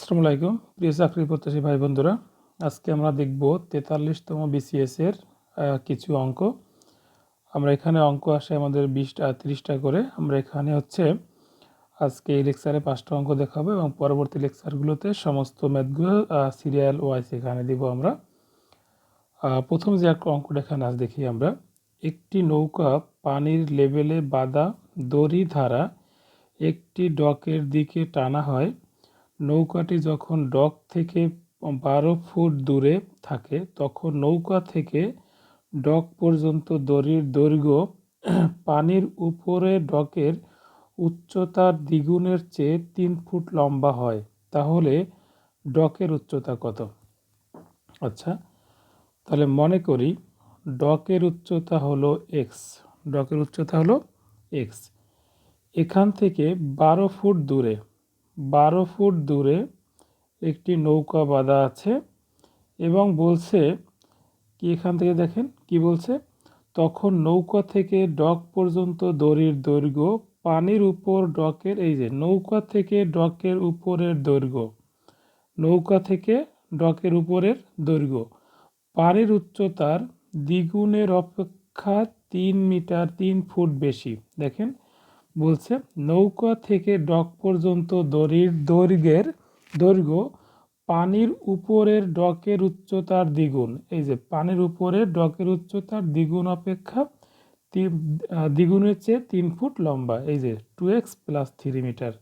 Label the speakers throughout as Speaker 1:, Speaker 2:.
Speaker 1: আসসালামু আলাইকুম প্রিয় চাকরি প্রত্যাশী ভাই বন্ধুরা, আজকে আমরা দেখব 43তম বিসিএস এর কিছু অঙ্ক। আমরা এখানে অঙ্ক আসে আমাদের 20টা 30টা করে। আমরা এখানে আজকে এই লেকচারে 5টা অঙ্ক দেখাবো এবং পরবর্তী লেকচারগুলোতে সমস্ত ম্যাথগুলো সিরিয়াল ওয়াইজ এখানে দিব আমরা। প্রথম যে একটা অঙ্কটা এখানে আজ দেখি আমরা। একটি নৌকা পানির লেভেলে বাঁধা দড়ি দ্বারা একটি ডকের দিকে টানা হয়। নৌকাটি যখন ডক থেকে 12 ফুট দূরে থাকে তখন নৌকা থেকে ডক পর্যন্ত দড়ির দৈর্ঘ্য পানির উপরে ডকের উচ্চতার দ্বিগুণের চেয়ে 3 ফুট লম্বা হয়। তাহলে ডকের উচ্চতা কত? আচ্ছা, তাহলে মনে করি ডকের উচ্চতা হলো এক্স। ডকের উচ্চতা হলো এক্স। এখান থেকে 12 ফুট দূরে একটি নৌকা বাঁধা আছে এবং বলছে কি, এখান থেকে দেখেন কি বলছে, তখন নৌকা থেকে ডক পর্যন্ত দড়ির দৈর্ঘ্য পানির উপর ডকের, এই যে নৌকা থেকে ডকের উপরের দৈর্ঘ্য, নৌকা থেকে ডকের উপরের দৈর্ঘ্য পানির উচ্চতার দ্বিগুণের অপেক্ষা 3 মিটার 3 ফুট বেশি। দেখেন বলছে নৌকা থেকে ডক পর্যন্ত দড়ির দৈর্ঘ্য পানির উপরের ডকের উচ্চতার দ্বিগুণ। এই যে পানির উপরের ডকের উচ্চতার দ্বিগুণ অপেক্ষা দ্বিগুণের চেয়ে 3 ফুট লম্বা। এই যে 2x + 3 মিটার।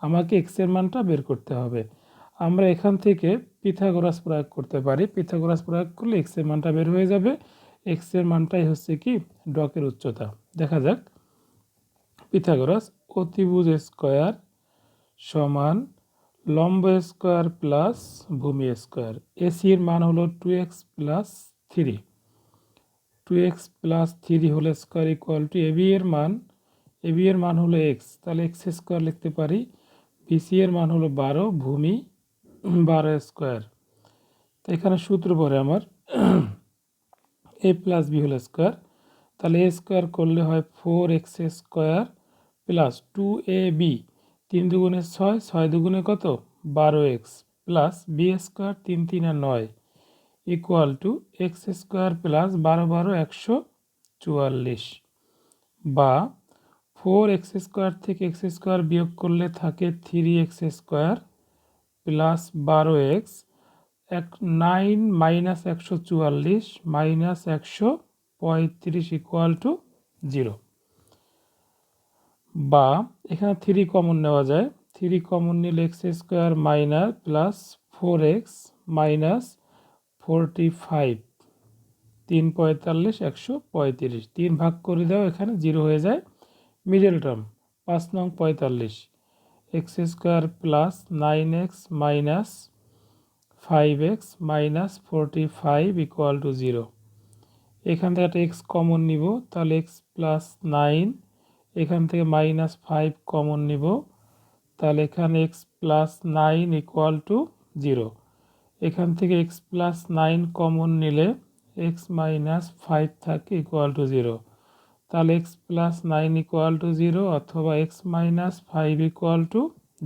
Speaker 1: আমাকে x এর মানটা বের করতে হবে। আমরা এখান থেকে পিথাগোরাস প্রয়োগ করতে পারি। পিথাগোরাস প্রয়োগ করলে x এর মানটা বের হয়ে যাবে। x এর মানটাই হচ্ছে কি ডকের উচ্চতা। দেখা যাক। পিথাগোরাস অতিভুজ স্কয়ার সমান লম্ব স্কয়ার প্লাস ভূমি স্কয়ার। এসি এর মান হলো 2x + 3। 2x + 3 whole square equal to AB এর মান হলো x, তাহলে x স্কয়ার লিখতে পারি। বিসি এর মান হলো 12, ভূমি 12 স্কয়ার। তো এখানে সূত্র পড়ে আমার a + b হোল স্কয়ার। তাহলে a স্কয়ার করলে হয় 4x স্কয়ার প্লাস 2ab, 3 দুগুণে 6, 6 দুগুণে কত 12x প্লাস b স্কয়ার 3 3 আর 9 equal to x square plus 12 12 144, বা 4x স্কয়ার থেকে x স্কয়ার বিয়োগ করলে থাকে 3x square plus 12x 9 minus 144 minus 135 equal to 0। বা এখানে 3 কমন নেওয়া যায়। 3 কমন নিলে x square minus plus 4x minus 45, 3 45 135, 3 ভাগ করে দাও, এখানে 0 হয়ে যায়। মিডল টার্ম 5 নং 45, x square plus 9x minus 5x minus 45 equal to 0। এখান থেকে একটা x কমন নিব, তাহলে x প্লাস 9, এখান থেকে মাইনাস 5 কমন নিব, তাহলে এখানে x প্লাস 9 ইকুয়াল টু 0। এখান থেকে x প্লাস 9 কমন নিলে x মাইনাস 5 থাকে ইকুয়াল টু 0। তাহলে x প্লাস 9 ইকুয়াল টু 0 অথবা x minus 5 equal to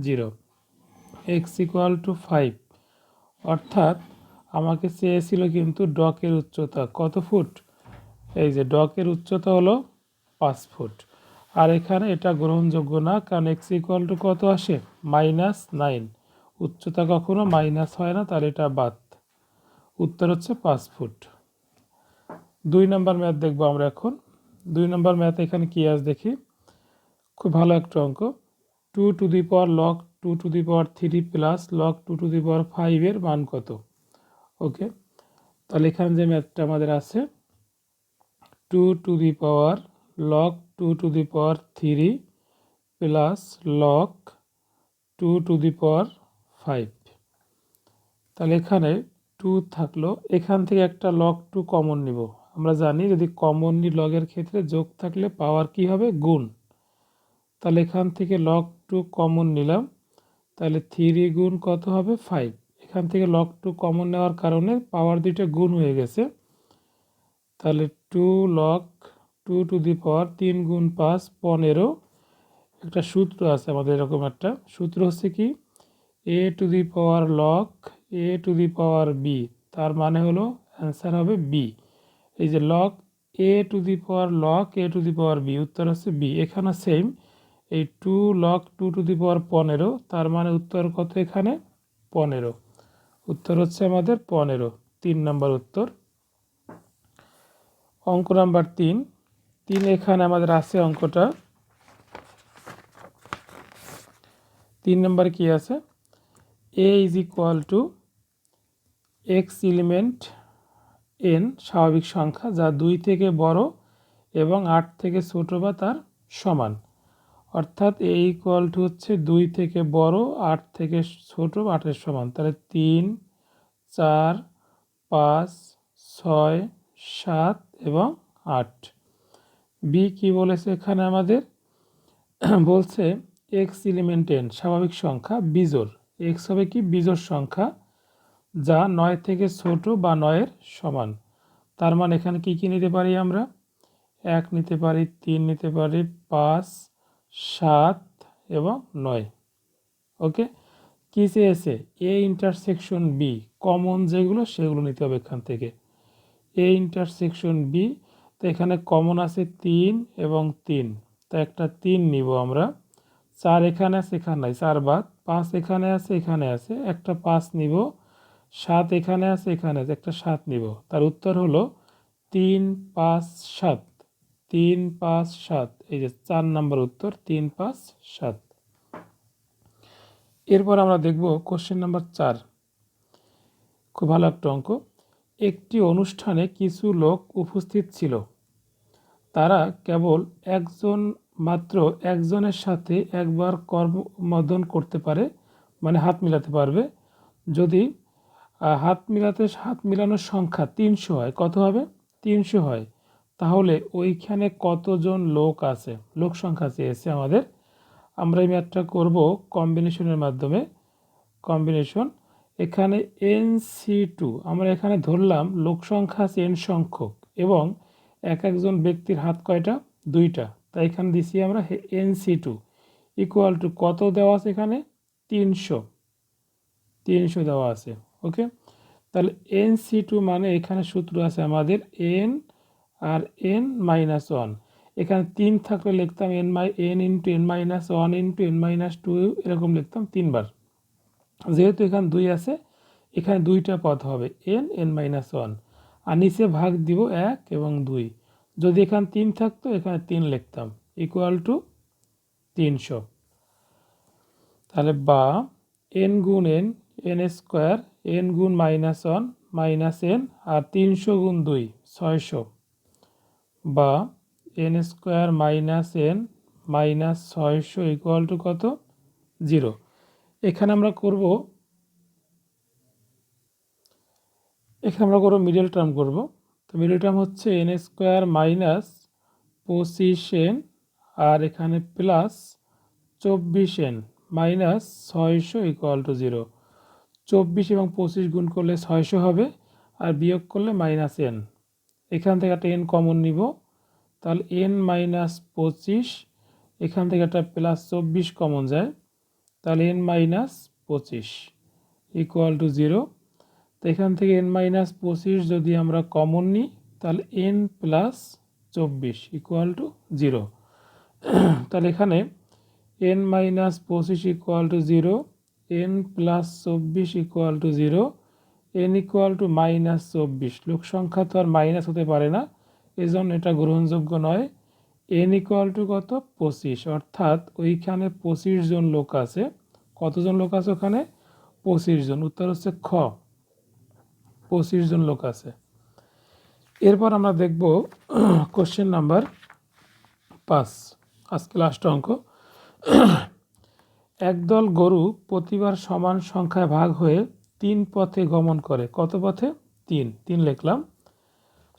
Speaker 1: 0। x equal to 5, অর্থাৎ আমাকে চেয়েছিল কিন্তু ডকের উচ্চতা কত ফুট। এই যে ডকের উচ্চতা হলো 5 ফুট। আর এখানে এটা গ্রহণযোগ্য না, কারণ x ইকুয়াল টু কত আসে -9। উচ্চতা কখনো মাইনাস হয় না, তাহলে এটা বাদ। উত্তর হচ্ছে 5 ফুট। 2 নম্বর ম্যাথ দেখবো আমরা এখন। 2 নম্বর ম্যাথ এখানে কি আছে দেখি। খুব ভালো একটা অঙ্ক। 2 to the power log 2 to the power 3 plus log 2 to the power 5 এর মান কত? ওকে, তাহলে এখানে যে ম্যাথটা আমাদের আছে 2 to the power log 2 to the power 3 plus log 2 to the power 5। তাহলে এখানে 2 থাকলো, এখান থেকে একটা লগ 2 কমন নিব। আমরা জানি যদি কমন নিই লগের ক্ষেত্রে যোগ থাকলে পাওয়ার কি হবে গুণ। তাহলে এখান থেকে লগ 2 কমন নিলাম, তাহলে 3 গুণ কত হবে 5। এখান থেকে লগ 2 কমন নেওয়ার কারণে পাওয়ার দুইটা গুণ হয়ে গেছে। তাহলে 2 লগ 2 টু দি পাওয়ার 3 গুণ 5 15। একটা সূত্র আছে আমাদের, এরকম একটা সূত্র হচ্ছে কি a to the power log a to the power b, তার মানে হলো অ্যান্সার হবে বি। এই যে log a to the power log a to the power b, উত্তর হচ্ছে বি। এখানে সেম, এই 2 লগ 2 টু দি পাওয়ার 15, তার মানে উত্তর কত এখানে 15, উত্তর হচ্ছে আমাদের 15, 3 নম্বর উত্তর। অঙ্ক নাম্বার 3, এখানে আমাদের আছে অঙ্কটা 3 নম্বর কি আছে, a is equal to x element N স্বাভাবিক সংখ্যা যা 2 থেকে বড় এবং 8 থেকে ছোট বা তার সমান। অর্থাৎ এ ইকুয়াল টু হচ্ছে 2 থেকে বড়, 8 থেকে ছোট, 8-এর সমান। তাহলে 3, 4, 5, 6, 7 এবং 8। বি কি বলেছে এখানে আমাদের, বলছে এক্স এলিমেন্ট এন স্বাভাবিক সংখ্যা বিজোড়, এক্স হবে কি বিজোড় সংখ্যা যা 9 থেকে ছোট বা 9-এর সমান। তার মানে এখানে কি কি নিতে পারি আমরা, 1 নিতে পারি, 3 নিতে পারি, 5, 7 এবং 9। ওকে, কি চেয়েছে, এ ইন্টারসেকশন বি, কমন যেগুলো সেগুলো নিতে হবে এখান থেকে। এ ইন্টারসেকশন বি, তো এখানে কমন আছে 3 এবং 3, তো একটা 3 নিব আমরা। 4 এখানে আছে, এখানে নাই, 4 বাদ। 5 এখানে আছে, এখানে আছে, একটা 5 নিব। 7 এখানে আছে, এখানে আছে, একটা 7 নিব। তার উত্তর হলো 3, 5, 7, 3, 5, 7, এই যে 4 নম্বর উত্তর 3, 5, 7। এরপর আমরা দেখব কোশ্চেন নাম্বার 4, খুব ভালো একটা অঙ্ক। একটি অনুষ্ঠানে কিছু লোক উপস্থিত ছিল, তারা কেবল মাত্র একজনের সাথে একবার করমর্দন করতে পারে, মানে হাত মিলাতে পারবে। যদি হাত মিলানোর সংখ্যা 300 হয়, কত হবে, 300 হয়, তাহলে ওইখানে কতজন লোক আছে, লোক সংখ্যা চেয়েছে আমাদের। আমরা এই ম্যাথটা করব কম্বিনেশনের মাধ্যমে। কম্বিনেশন, এখানে NC2 আমরা এখানে ধরলাম লোক সংখ্যা আছে n সংখ্যক এবং একজন ব্যক্তির হাত কয়টা, 2টা, তাই এখানে দিছি আমরা NC2 ইকুয়াল টু কত দেওয়া আছে এখানে, 300 দেওয়া আছে। ওকে, তাহলে NC2 মানে এখানে সূত্র আছে আমাদের n আর n-1, এখানে 3 থাকলে লিখতাম n into n-1 into n-2, এরকম লিখতাম 3 বার। যেহেতু এখানে 2 আছে, এখানে 2টা পদ হবে n-1, আর নিচে ভাগ দিব 1 এবং 2। যদি এখানে 3 থাকতো, এখানে 3 লিখতাম, ইকুয়াল টু 300। তাহলে বা n গুণ n স্কোয়ার, n গুণ -1 মাইনাস n, আর 300 গুণ 2 600, বা n square minus n minus 600 equal to কত, 0। এখানে আমরা করব মিডল টার্ম করব। তো মিডল টার্ম হচ্ছে n স্কোয়ার মাইনাস 25n, আর এখানে plus 24n minus 600 equal to 0। 24 এবং 25 গুণ করলে 600 হবে, আর বিয়োগ করলে -n। এখান থেকে একটা n কমন নিব, তাহলে n মাইনাস 25, এখান থেকে একটা প্লাস 24 কমন যায়, তাহলে n মাইনাস 25 ইকুয়াল টু 0। তো এখান থেকে n মাইনাস 25 যদি আমরা কমন নিই, তাহলে n প্লাস 24 ইকুয়াল টু 0। তাহলে এখানে n minus 25 equal to 0, n plus 24 equal to 0, n equal to -24। লোক সংখ্যা তো আর মাইনাস হতে পারে না, এজন্য এটা গ্রহণযোগ্য নয়। n ইকুয়াল টু কত, 25, অর্থাৎ ওইখানে 25 জন লোক আছে। কতজন লোক আছে ওখানে, 25 জন। উত্তর হচ্ছে খ, 25 জন লোক আছে। এরপর আমরা দেখব কোশ্চেন নাম্বার 5, আজকে লাস্ট অঙ্ক। একদল গরু প্রতিবার সমান সংখ্যায় ভাগ হয়ে 3 পথে গমন করে, কত পথে, 3 লিখলাম।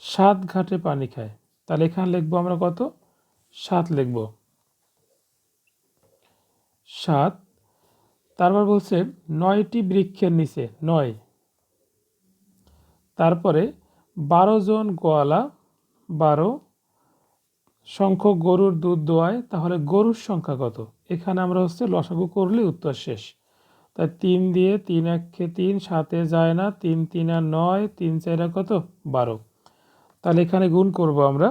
Speaker 1: 7 ঘাটে পানি খায়, তাহলে এখানে লিখবো আমরা কত, 7 লিখব, 7। তারপর বলছে 9টি বৃক্ষের নিচে, 9। তারপরে 12 জন গোয়ালা, 12 সংখ্যক গরুর দুধ দোয়ায়, তাহলে গরুর সংখ্যা কত। এখানে আমরা লসাগু করলে উত্তর শেষ। তাই 3 দিয়ে 3 একে 3, 7-এ যায় না, 3 3 আর 9, 3 4 কত 12। তাহলে এখানে গুণ করব আমরা,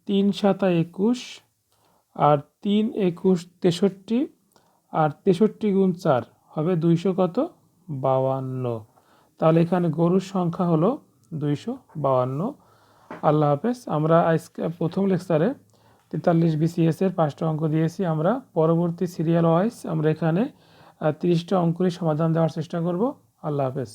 Speaker 1: 3 7 21 আর 3 21 63 আর 63 গুণ 4 হবে 200 কত 52। তাহলে এখানে গরুর সংখ্যা হলো 252। আল্লাহ হাফেজ। আমরা আজকে প্রথম লেকচারে 43 BCS এর 5টা অঙ্ক দিয়েছি। আমরা পরবর্তী সিরিয়াল ওয়াইজ আমরা এখানে 30টা অঙ্কের সমাধান দেওয়ার চেষ্টা করব। আল্লাহ হাফেজ।